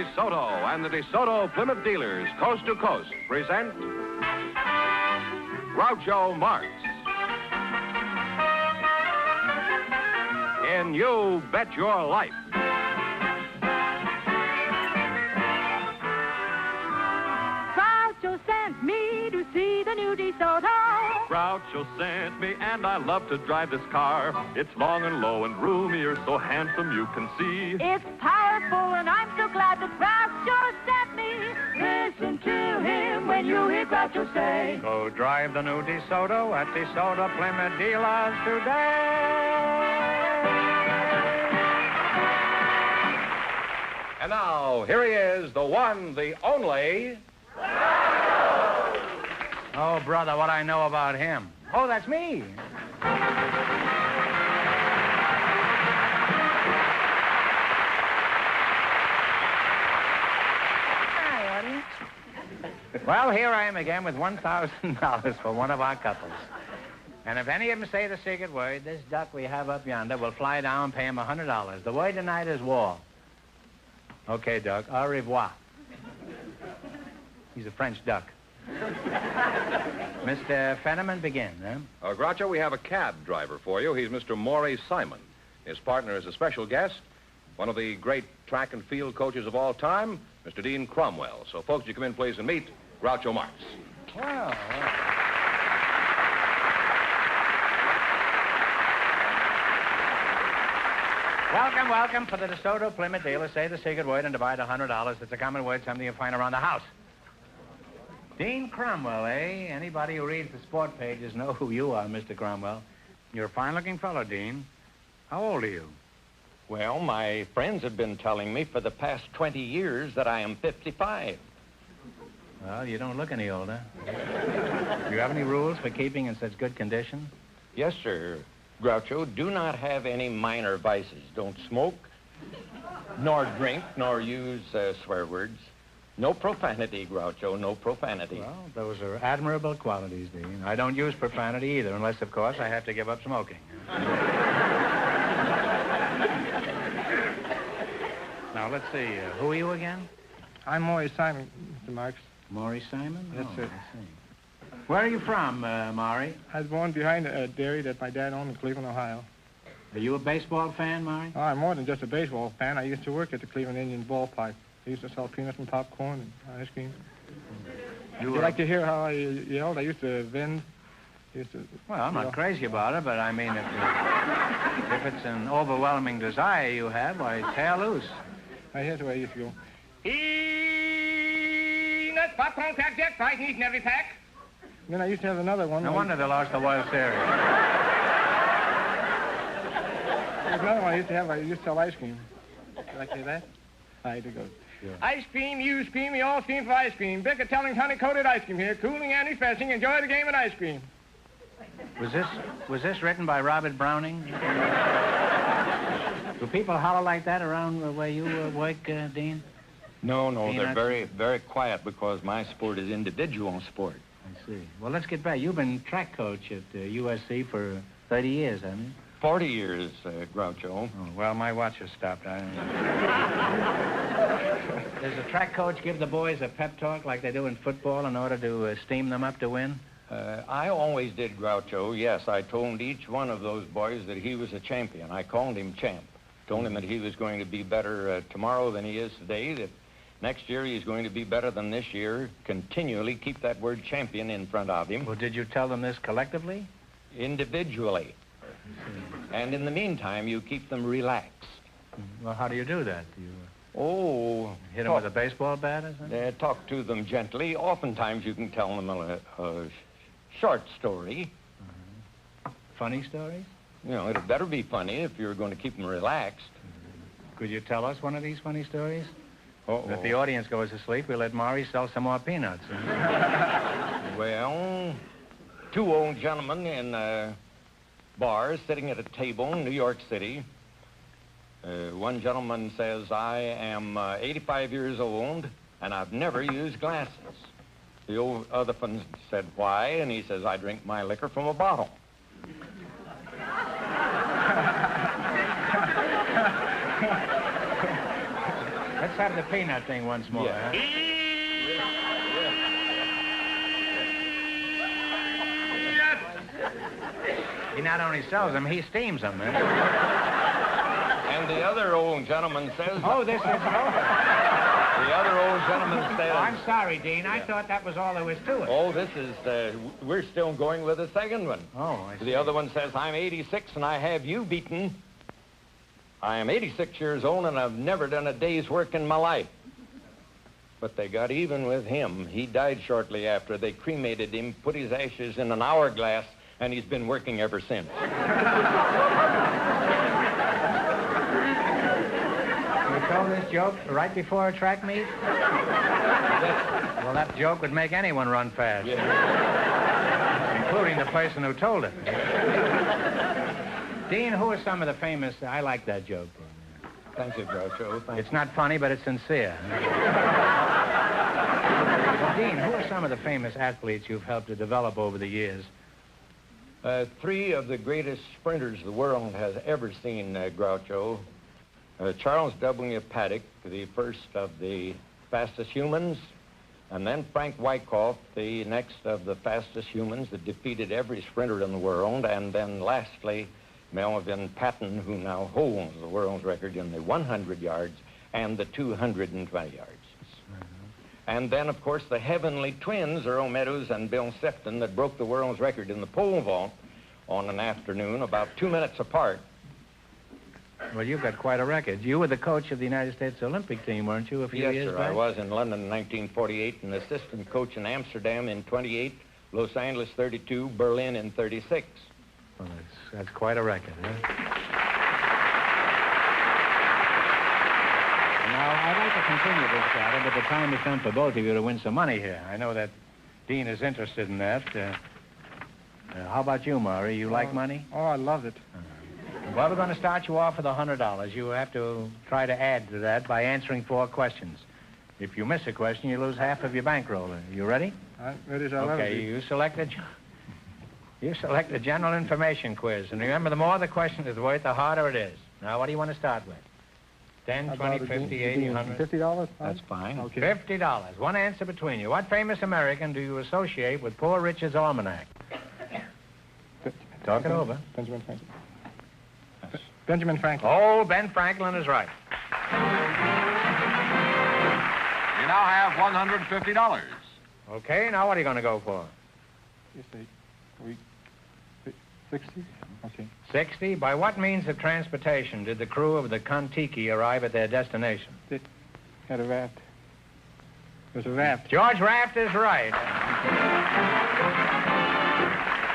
DeSoto and the DeSoto Plymouth dealers, coast to coast, present Groucho Marx in You Bet Your Life. Groucho sent me to see the new DeSoto. Groucho sent me, and I love to drive this car. It's long and low and roomier, so handsome you can see. It's powerful, and I'm so glad that Groucho sent me. Listen to him when you hear Groucho say, Go drive the new DeSoto at DeSoto Plymouth dealers today. And now, here he is, the one, the only... Oh, brother, what I know about him. Oh, that's me. Hi, audience. Well, here I am again with $1,000 for one of our couples. And if any of them say the secret word, this duck we have up yonder will fly down and pay him $100. The word tonight is war. Okay, Duck, au revoir. He's a French duck. Mr. Fenneman, begin, huh? Groucho, we have a cab driver for you. He's Mr. Maury Simon. His partner is a special guest, one of the great track and field coaches of all time, Mr. Dean Cromwell. So, folks, you come in, please, and meet Groucho Marx. Well. Welcome, welcome. For the DeSoto Plymouth dealer, say the secret word and divide $100. It's a common word, something you find around the house. Dean Cromwell, eh? Anybody who reads the sport pages know who you are, Mr. Cromwell. You're a fine-looking fellow, Dean. How old are you? Well, my friends have been telling me for the past 20 years that I am 55. Well, you don't look any older. Do you have any rules for keeping in such good condition? Yes, sir. Groucho, do not have any minor vices. Don't smoke, nor drink, nor use swear words. No profanity, Groucho, no profanity. Well, those are admirable qualities, Dean. I don't use profanity either, unless, of course, I have to give up smoking. Now, let's see. Who are you again? I'm Maury Simon, Mr. Marx. Maury Simon? Yes, sir. I see. Where are you from, Maury? I was born behind a dairy that my dad owned in Cleveland, Ohio. Are you a baseball fan, Maury? Oh, I'm more than just a baseball fan. I used to work at the Cleveland Indian ballpark. I used to sell peanuts and popcorn and ice cream. Would you like to hear how I yelled? I used to vend. Well, I'm not crazy about it, but I mean, if it's an overwhelming desire you have, why, tear loose. Here's the way I used to go. Peanuts, popcorn, crackjack, fries, and each and every pack. Then I used to have another one. No wonder they lost the World Series. There's another one I used to have. I used to sell ice cream. Would you like to hear that? I had to go. Sure. Ice cream, you scream, we all scream for ice cream. Bicker telling honey-coated ice cream here. Cooling and refreshing. Enjoy the game and ice cream. Was this written by Robert Browning? Do people holler like that around where you work, Dean? No, Peanuts? they're very, very quiet because my sport is individual sport. I see. Well, let's get back. You've been track coach at USC for 30 years, haven't you? 40 years, Groucho. Oh, well, my watch has stopped. Does the track coach give the boys a pep talk like they do in football in order to steam them up to win? I always did, Groucho. Yes, I told each one of those boys that he was a champion. I called him champ. Told him that he was going to be better tomorrow than he is today, that next year he's going to be better than this year. Continually keep that word champion in front of him. Well, did you tell them this collectively? Individually. And in the meantime, you keep them relaxed. Well, how do you do that? Do you hit them talk, with a baseball bat or something? Talk to them gently. Oftentimes you can tell them a short story. Funny stories? You know, it better be funny if you're going to keep them relaxed. Could you tell us one of these funny stories? Uh-oh. If the audience goes to sleep, we'll let Maury sell some more peanuts. Well, two old gentlemen in a bar sitting at a table in New York City. One gentleman says, I am 85 years old, and I've never used glasses. The other one said, why? And he says, I drink my liquor from a bottle. Let's have the peanut thing once more. Yeah. Huh? He not only sells them, he steams them. Huh? And the other old gentleman says... Oh, this is over. The other old gentleman says... Oh, I'm sorry, Dean. I thought that was all there was to it. Oh, this is... we're still going with the second one. Oh, I see. The other one says, I'm 86 and I have you beaten. I am 86 years old and I've never done a day's work in my life. But they got even with him. He died shortly after. They cremated him, put his ashes in an hourglass, and he's been working ever since. You told this joke right before a track meet? Well, that joke would make anyone run fast. Yeah. Including the person who told it. Dean, who are some of the famous... I like that joke. Thank you, Groucho. It's not funny, but it's sincere. Well, Dean, who are some of the famous athletes you've helped to develop over the years? Three of the greatest sprinters the world has ever seen, Groucho. Charles W. Paddock, the first of the fastest humans, and then Frank Wyckoff, the next of the fastest humans that defeated every sprinter in the world, and then lastly, Melvin Patton, who now holds the world's record in the 100 yards and the 220 yards. And then, of course, the heavenly twins, Earl Meadows and Bill Sefton, that broke the world's record in the pole vault on an afternoon about 2 minutes apart. Well, you've got quite a record. You were the coach of the United States Olympic team, weren't you, a few years Yes, sir. back? I was in London in 1948, and assistant coach in Amsterdam in 28, Los Angeles 32, Berlin in 36. Well, that's quite a record, huh? Now, I'd like to continue this battle, but the time has come for both of you to win some money here. I know that Dean is interested in that. How about you, Maury? You like money? Oh, I love it. Well, we're going to start you off with $100. You have to try to add to that by answering 4 questions. If you miss a question, you lose half of your bankroll. You ready? I'm ready as I'll ever Okay, be. you select a general information quiz. And remember, the more the question is worth, the harder it is. Now, what do you want to start with? 10, 20, 50, 80, 100? $50? That's fine. Okay. $50. One answer between you. What famous American do you associate with Poor Richard's Almanac? Talk it over. Benjamin Franklin. Benjamin Franklin. Oh, Ben Franklin is right. You now have $150. Okay, now what are you going to go for? You say, 60? Okay. 60. By what means of transportation did the crew of the Kon-Tiki arrive at their destination? Had a raft. There's a raft. George Raft is right.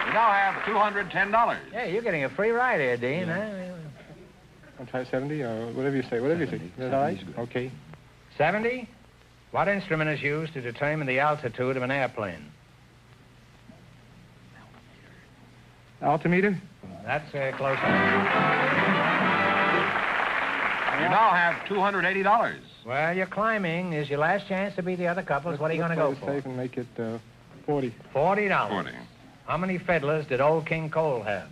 You now have $210. Yeah, you're getting a free ride here, Dean. Huh? I'll try 70 or whatever you say. Whatever you say. Is that all right? Okay. 70. What instrument is used to determine the altitude of an airplane? Altimeter? That's close. You now have $280. Well, you're climbing. Is your last chance to beat the other couples. What are you going to go Let's for? play it safe and make it 40. $40. 40. How many fiddlers did old King Cole have?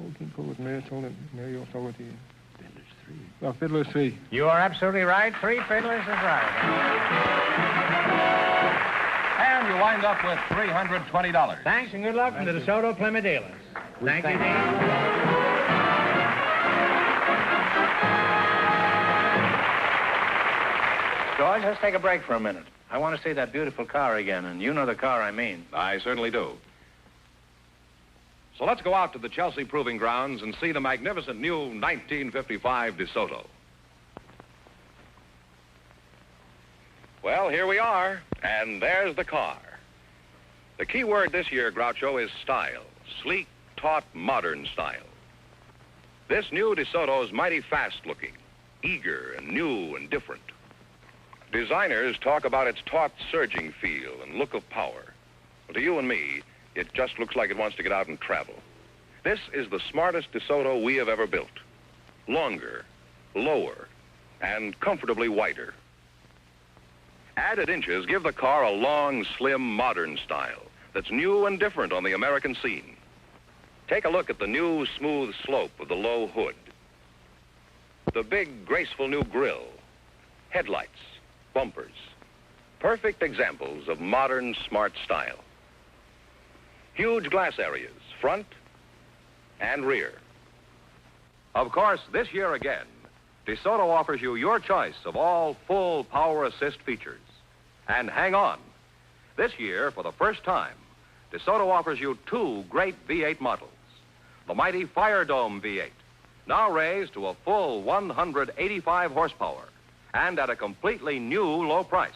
Old King Cole with Mary told it. Mary also with the... Fiddler's 3. Well, Fiddler's 3. You are absolutely right. 3 fiddlers is right. And you wind up with $320. Thanks and good luck from the DeSoto Plymouth dealers. Thank you, Dean. George, let's take a break for a minute. I want to see that beautiful car again, and you know the car I mean. I certainly do. So let's go out to the Chelsea Proving Grounds and see the magnificent new 1955 DeSoto. Well, here we are, and there's the car. The key word this year, Groucho, is style. Sleek, taut, modern style. This new DeSoto is mighty fast-looking, eager and new and different. Designers talk about its taut, surging feel and look of power. But to you and me, it just looks like it wants to get out and travel. This is the smartest DeSoto we have ever built. Longer, lower, and comfortably wider. Added inches give the car a long, slim, modern style that's new and different on the American scene. Take a look at the new, smooth slope of the low hood. The big, graceful new grille. headlights, bumpers. Perfect examples of modern smart style. Huge glass areas, front and rear. Of course, this year again, DeSoto offers you your choice of all full power assist features. And hang on. This year, for the first time, DeSoto offers you two great V8 models. The mighty Fire Dome V8, now raised to a full 185 horsepower and at a completely new low price.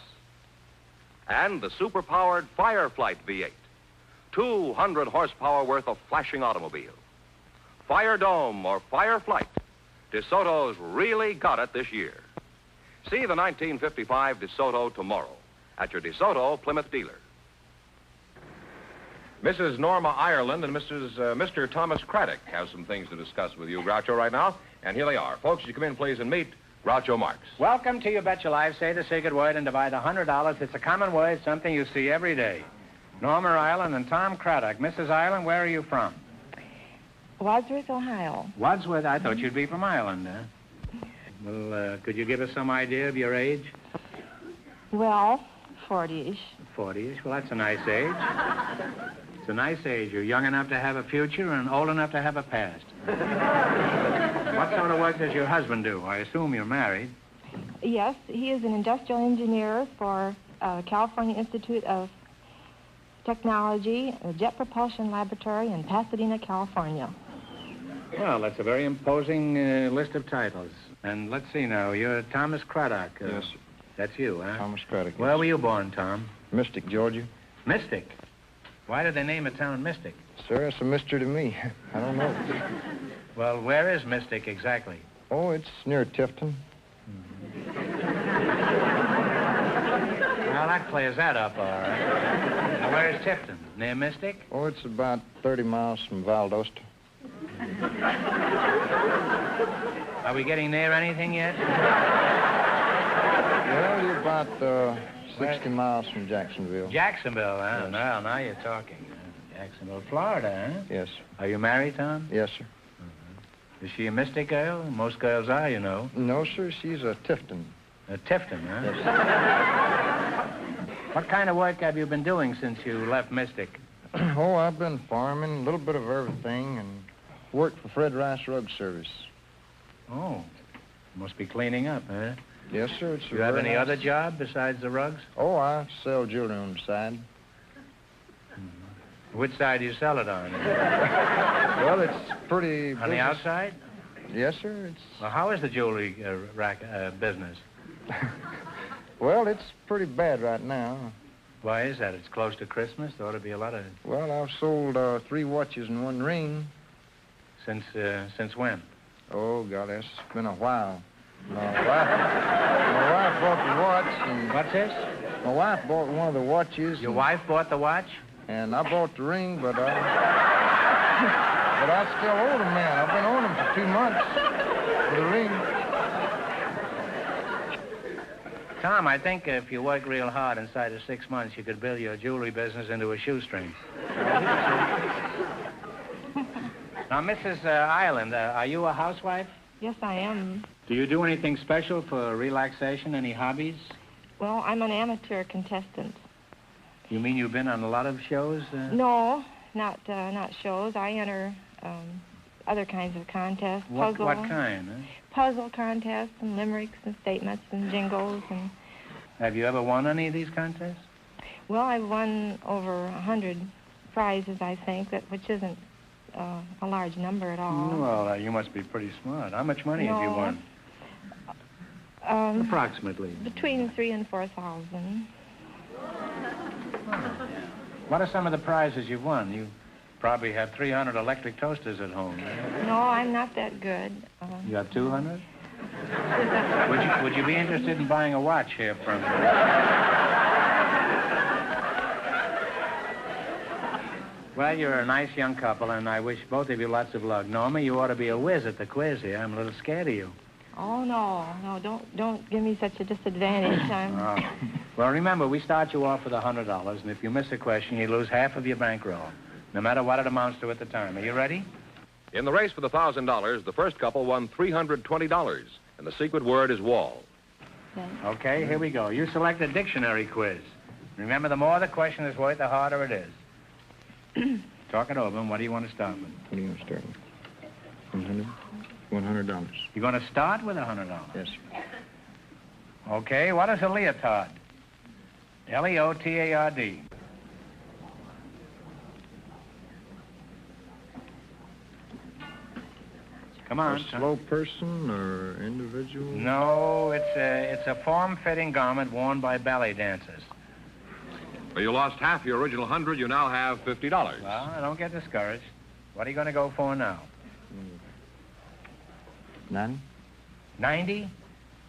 And the super-powered Fireflight V8, 200 horsepower worth of flashing automobile. Fire Dome or Fireflight, DeSoto's really got it this year. See the 1955 DeSoto tomorrow at your DeSoto Plymouth dealer. Mrs. Norma Ireland and Mr. Thomas Craddock have some things to discuss with you, Groucho, right now. And here they are. Folks, you come in, please, and meet Groucho Marx. Welcome to You Bet Your Life. Say the secret word and divide $100. It's a common word, something you see every day. Norma Ireland and Tom Craddock. Mrs. Ireland, where are you from? Wadsworth, Ohio. Wadsworth? I thought you'd be from Ireland, huh? Well, could you give us some idea of your age? Well, 40-ish. 40-ish? Well, that's a nice age. It's a nice age. You're young enough to have a future and old enough to have a past. What sort of work does your husband do? I assume you're married. Yes, he is an industrial engineer for California Institute of Technology, a Jet Propulsion Laboratory in Pasadena, California. Well, that's a very imposing list of titles. And let's see now, you're Thomas Craddock. Yes, sir. That's you, huh? Thomas Craddock. Where were you born, Tom? Mystic, Georgia. Mystic? Why did they name a town Mystic? Sir, it's a mystery to me. I don't know. Well, where is Mystic exactly? Oh, it's near Tifton. Well, that clears that up, all right. Now, where is Tifton? Near Mystic? Oh, it's about 30 miles from Valdosta. Are we getting near anything yet? Well, you're about 60 miles from Jacksonville. Jacksonville, huh? Yes. Well, now you're talking. Jacksonville, Florida, huh? Yes, sir. Are you married, Tom? Yes, sir. Is she a Mystic girl? Most girls are, you know. No, sir, she's a Tifton. A Tifton, huh? Yes, sir. What kind of work have you been doing since you left Mystic? Oh, I've been farming, a little bit of everything, and worked for Fred Rice Rug Service. Oh, must be cleaning up, huh? Yes, sir. It's Do you have very any nice. other job besides the rugs? Oh, I sell jewelry on the side. Which side do you sell it on? Well, it's pretty On the outside? Yes, sir. It's Well, how is the jewelry rack business? well, it's pretty bad right now. Why is that? It's close to Christmas. There ought to be a lot of... Well, I've sold 3 watches and 1 ring. Since when? Oh, God, that's been a while. My wife bought the watch, and What's this? my wife bought one of the watches. Your wife bought the watch? And I bought the ring, but I still owe the man. I've been owing him for 2 months for the ring. Tom, I think if you work real hard inside of 6 months, you could build your jewelry business into a shoestring. Now, Mrs. Ireland, are you a housewife? Yes, I am. Do you do anything special for relaxation? Any hobbies? Well, I'm an amateur contestant. You mean you've been on a lot of shows? No, not shows. I enter other kinds of contests. What kind? Huh? Puzzle contests and limericks and statements and jingles and... Have you ever won any of these contests? Well, I've won over 100 prizes, I think, which isn't a large number at all. Well, you must be pretty smart. How much money have you won? Approximately. Between 3,000 and 4,000. What are some of the prizes you've won? You probably have 300 electric toasters at home. No, I'm not that good. You have 200? Would you be interested in buying a watch here from me? Well, you're a nice young couple, and I wish both of you lots of luck. Norma, you ought to be a whiz at the quiz here. I'm a little scared of you. Oh, no, don't give me such a disadvantage. Well, remember, we start you off with $100, and if you miss a question, you lose half of your bankroll, no matter what it amounts to at the time. Are you ready? In the race for the $1,000, the first couple won $320, and the secret word is wall. Okay. Okay, here we go. You select a dictionary quiz. Remember, the more the question is worth, the harder it is. Talk it over, and what do you want to start with? What do you want to start with? $100. You're going to start with $100? Yes. Okay, what is a leotard? Leotard. Come on. A slow person or individual? No, it's a form-fitting garment worn by ballet dancers. Well, you lost half your original 100. You now have $50. Well, don't get discouraged. What are you going to go for now? 90. 90?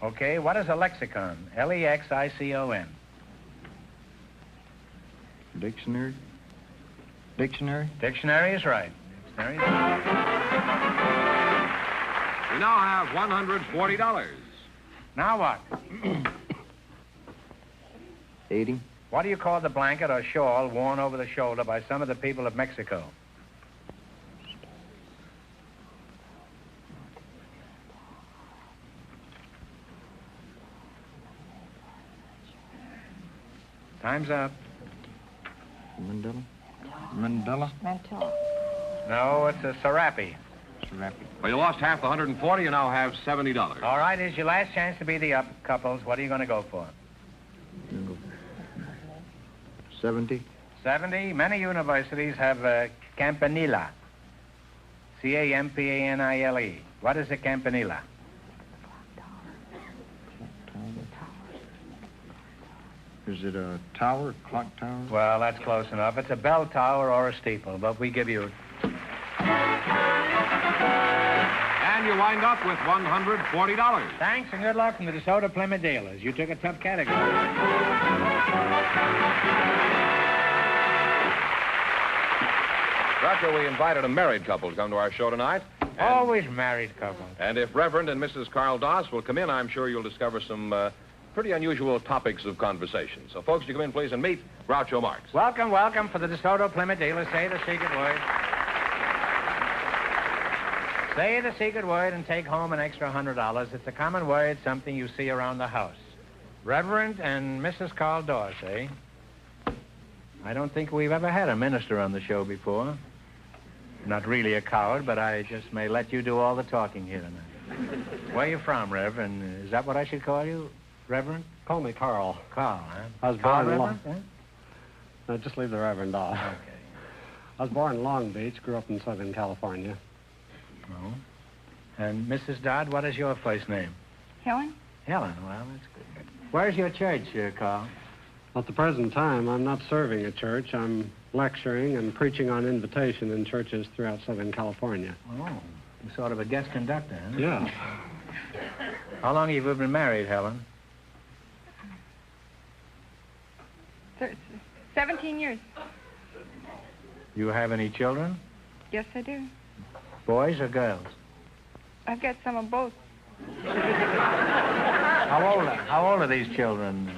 Okay, what is a lexicon? Lexicon. Dictionary? Dictionary? Dictionary is right. Dictionary is right. You now have $140. Now what? 80. What do you call the blanket or shawl worn over the shoulder by some of the people of Mexico? Time's up. Mandela? Mandela? Mantilla. No, it's a serape. Well, you lost half the 140. You now have $70. All right, here's your last chance to be the up couples. What are you going to go for? 70. 70. Many universities have a campanile. Campanile. What is a campanile? Is it a tower, clock tower? Well, that's close enough. It's a bell tower or a steeple, but we give you... And you wind up with $140. Thanks and good luck from the DeSoto Plymouth dealers. You took a tough category. Groucho, we invited a married couple to come to our show tonight. Always married couples. And if Reverend and Mrs. Carl Doss will come in, I'm sure you'll discover some pretty unusual topics of conversation. So, folks, you come in, please, and meet Groucho Marx. Welcome, welcome for the DeSoto Plymouth dealers. Say the secret word. Say the secret word and take home an extra $100. It's a common word, something you see around the house. Reverend and Mrs. Carl Doss, eh? I don't think we've ever had a minister on the show before. Not really a coward, but I just may let you do all the talking here tonight. Where are you from, Reverend? Is that what I should call you, Reverend? Call me Carl. Carl, huh? I was Carl born in Reverend? Huh? No, just leave the Reverend off. Okay. I was born in Long Beach, grew up in Southern California. Oh. And Mrs. Dodd, what is your first name? Helen? Helen. Well, that's good. Where's your church, Carl? At the present time, I'm not serving a church. I'm lecturing and preaching on invitation in churches throughout Southern California. Oh, you're sort of a guest conductor, huh? Yeah. How long have you been married, Helen? 17 years. You have any children? Yes, I do. Boys or girls? I've got some of both. How old are these children?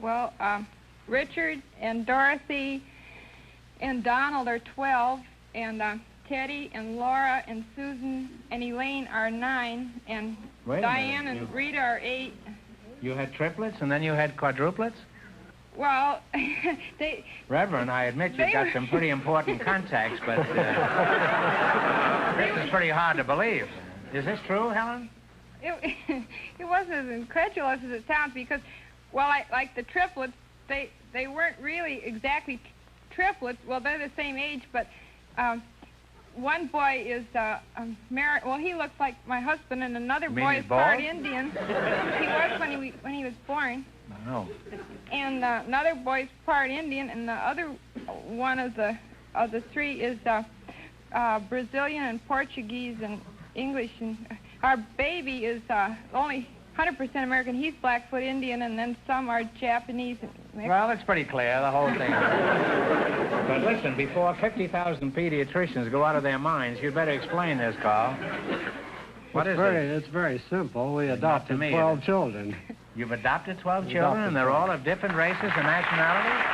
Well, Richard and Dorothy and Donald are 12, and Teddy and Laura and Susan and Elaine are 9, and Diane and Rita are 8. You had triplets and then you had quadruplets? Well, they... Reverend, I admit you've got some pretty important contacts, but this is pretty hard to believe. Is this true, Helen? It wasn't as incredulous as it sounds because, well, like the triplets, they weren't really exactly triplets. Well, they're the same age, but one boy is married. Well, he looks like my husband, and another boy is part Indian. He was when he was born. No. And another boy's part Indian, and the other one of the three is Brazilian and Portuguese and English. And our baby is only 100% American. He's Blackfoot Indian, and then some are Japanese. And well, it's pretty clear, the whole thing. But listen, before 50,000 pediatricians go out of their minds, you'd better explain this, Carl. It's very simple. We adopted 12 children. You've adopted 12 children, and they're all of different races and nationalities?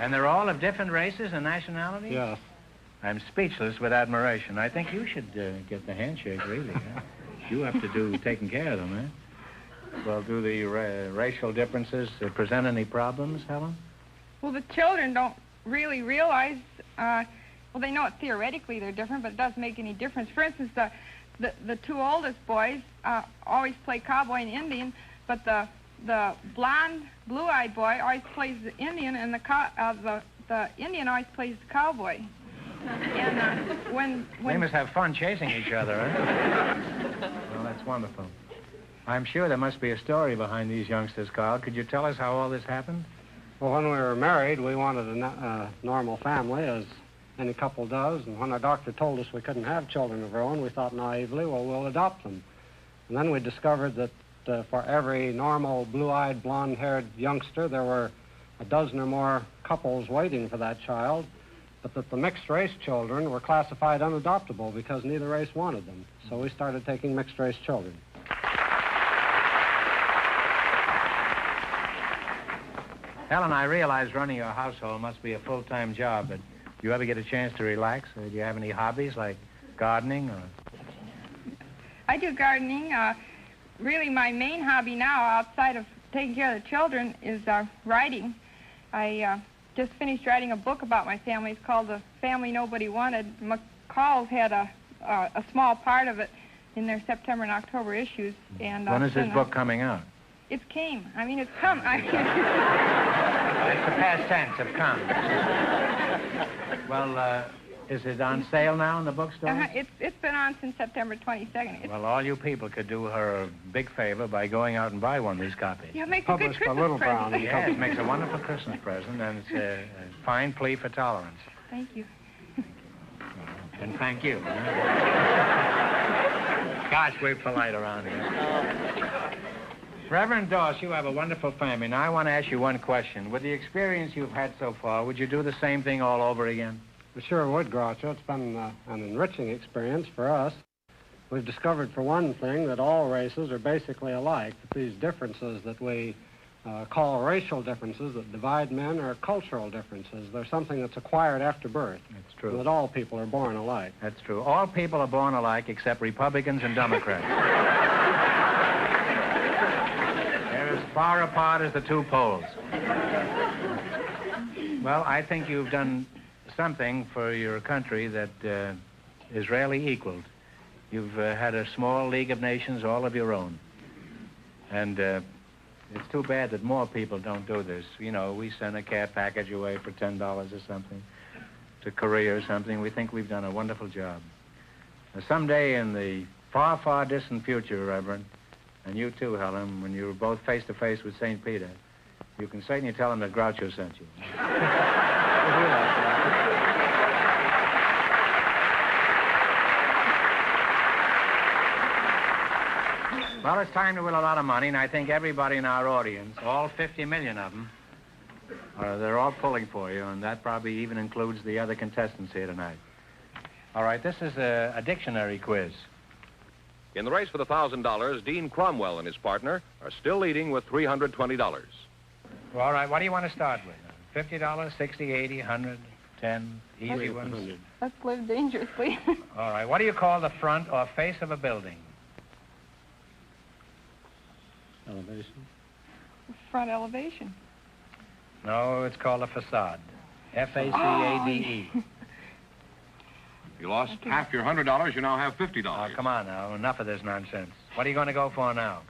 And they're all of different races and nationalities? Yes. I'm speechless with admiration. I think you should get the handshake, really. Huh? You have to do taking care of them, eh? Well, do the racial differences present any problems, Helen? Well, the children don't really realize, well, they know it theoretically they're different, but it doesn't make any difference. For instance, the two oldest boys always play cowboy and Indian, but the blonde, blue-eyed boy always plays the Indian, and the Indian always plays the cowboy. And when they must have fun chasing each other, eh? Well, that's wonderful. I'm sure there must be a story behind these youngsters, Carl. Could you tell us how all this happened? Well, when we were married, we wanted a normal family, as any couple does. And when our doctor told us we couldn't have children of our own, we thought naively, well, we'll adopt them. And then we discovered that for every normal, blue-eyed, blonde-haired youngster, there were a dozen or more couples waiting for that child, but that the mixed-race children were classified unadoptable because neither race wanted them. So we started taking mixed-race children. Helen, I realize running your household must be a full-time job, but do you ever get a chance to relax? Or do you have any hobbies like gardening? Or... I do gardening. Really, my main hobby now, outside of taking care of the children, is writing. I just finished writing a book about my family. It's called The Family Nobody Wanted. McCall's had a small part of it in their September and October issues. And when is this book coming out? It's came. I mean, it's come. It's the past tense of come. Well, is it on sale now in the bookstore? It's been on since September 22nd. Well, all you people could do her a big favor by going out and buy one of these copies. Yeah, it makes a good Christmas present. Yes, it makes a wonderful Christmas present, and it's a fine plea for tolerance. Thank you. And thank you. Gosh, we're polite around here. Reverend Doss, you have a wonderful family. Now, I want to ask you one question. With the experience you've had so far, would you do the same thing all over again? We sure would, Groucho. It's been an enriching experience for us. We've discovered, for one thing, that all races are basically alike, that these differences that we call racial differences that divide men are cultural differences. They're something that's acquired after birth. That's true. And that all people are born alike. That's true. All people are born alike except Republicans and Democrats. They're as far apart as the two poles. Well, I think you've done something for your country that is rarely equaled. You've had a small League of Nations all of your own. And it's too bad that more people don't do this. You know, we send a care package away for $10 or something to Korea or something. We think we've done a wonderful job. Now, someday in the far, far distant future, Reverend, and you too, Helen, when you're both face-to-face with St. Peter, you can certainly tell him that Groucho sent you. Well, it's time to win a lot of money, and I think everybody in our audience, all 50 million of them, they're all pulling for you, and that probably even includes the other contestants here tonight. All right, this is a dictionary quiz. In the race for the $1,000, Dean Cromwell and his partner are still leading with $320. Well, all right, what do you want to start with? $50, $60, $80, $100, $10, easy ones? Let's live dangerously. All right, what do you call the front or face of a building? Elevation. Front elevation. No, it's called a facade. F-A-C-A-D-E. You lost half your $100. You now have $50. Oh, come on now. Enough of this nonsense. What are you going to go for now?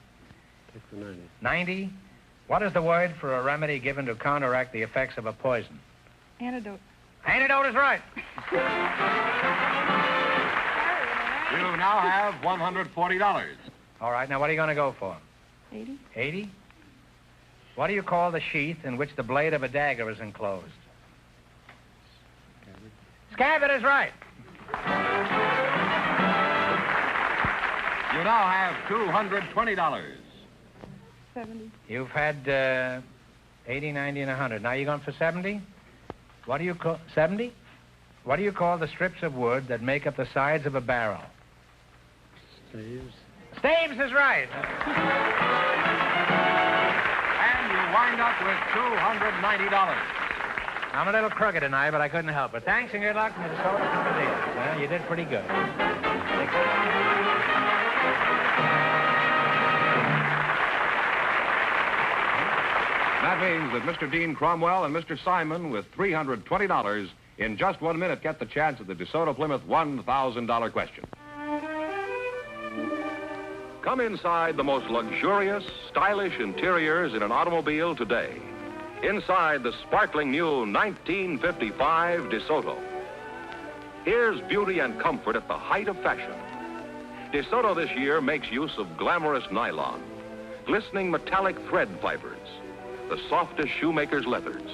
90. 90? What is the word for a remedy given to counteract the effects of a poison? Antidote. Antidote is right. You now have $140. All right, now what are you going to go for? 80. 80? What do you call the sheath in which the blade of a dagger is enclosed? Scabbard is right. You now have $220. 70. You've had 80, 90, and 100. Now you're going for 70? What do you call... 70? What do you call the strips of wood that make up the sides of a barrel? Staves. Staves is right. And you wind up with $290. I'm a little crooked tonight, but I couldn't help it. Thanks and good luck from the DeSoto Plymouth dealers. Well, you did pretty good. That means that Mr. Dean Cromwell and Mr. Simon, with $320, in just 1 minute get the chance at the DeSoto Plymouth $1,000 question. Come inside the most luxurious, stylish interiors in an automobile today. Inside the sparkling new 1955 DeSoto. Here's beauty and comfort at the height of fashion. DeSoto this year makes use of glamorous nylon, glistening metallic thread fibers, the softest shoemaker's leathers,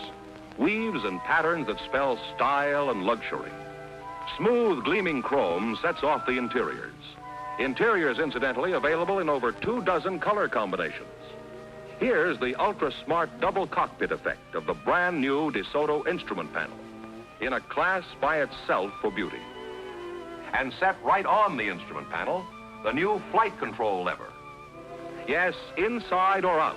weaves and patterns that spell style and luxury. Smooth, gleaming chrome sets off the interiors. Interiors, incidentally, available in over 24 color combinations. Here's the ultra-smart double cockpit effect of the brand new DeSoto instrument panel, in a class by itself for beauty. And set right on the instrument panel, the new flight control lever. Yes, inside or out,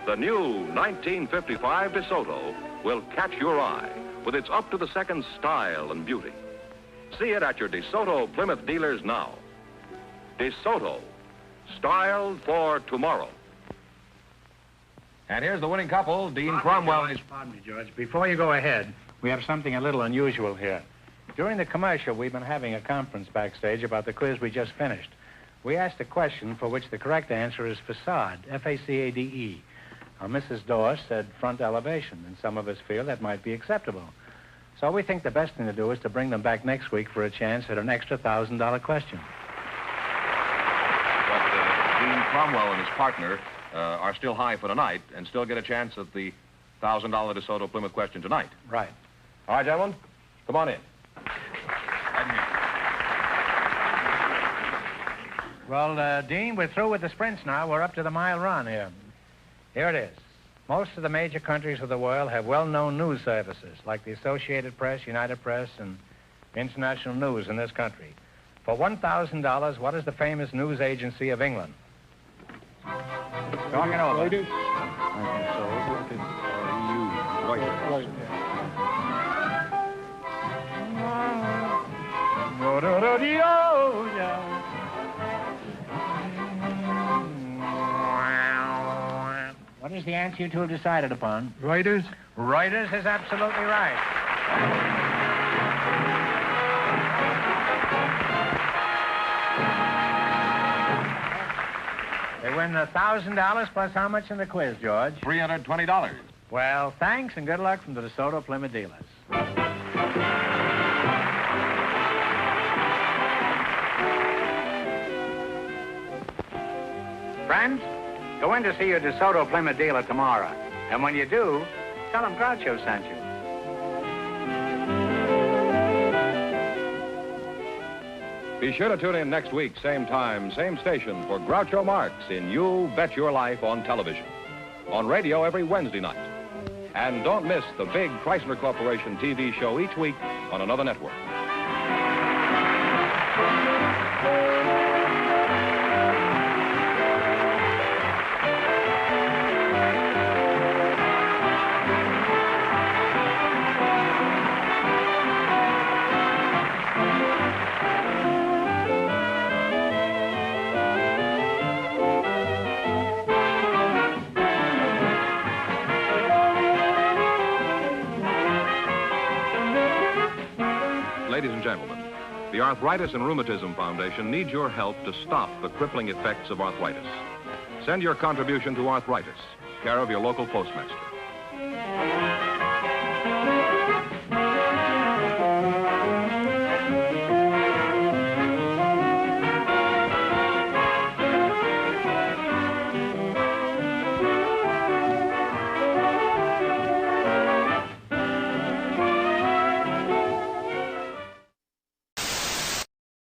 the new 1955 DeSoto will catch your eye with its up-to-the-second style and beauty. See it at your DeSoto Plymouth dealers now. DeSoto, styled for tomorrow. And here's the winning couple, Dean Cromwell. Pardon me, George. Before you go ahead, we have something a little unusual here. During the commercial, we've been having a conference backstage about the quiz we just finished. We asked a question for which the correct answer is facade, F-A-C-A-D-E. Now, Mrs. Dorr said front elevation, and some of us feel that might be acceptable. So we think the best thing to do is to bring them back next week for a chance at an extra $1,000 question. But Dean Cromwell and his partner are still high for tonight and still get a chance at the $1,000 DeSoto Plymouth question tonight. Right. All right, gentlemen, come on in. Well, Dean, we're through with the sprints now. We're up to the mile run here. Here it is. Most of the major countries of the world have well-known news services, like the Associated Press, United Press, and International News in this country. For $1,000, what is the famous news agency of England? Talking over. Reuters? What is the answer you two have decided upon? Reuters? Reuters is absolutely right. They win $1,000 plus how much in the quiz, George? $320. Well, thanks and good luck from the DeSoto Plymouth dealers. Friends, go in to see your DeSoto Plymouth dealer tomorrow. And when you do, tell them Groucho sent you. Be sure to tune in next week, same time, same station, for Groucho Marx in You Bet Your Life on television. On radio every Wednesday night. And don't miss the big Chrysler Corporation TV show each week on another network. Ladies and gentlemen, the Arthritis and Rheumatism Foundation needs your help to stop the crippling effects of arthritis. Send your contribution to Arthritis, care of your local postmaster.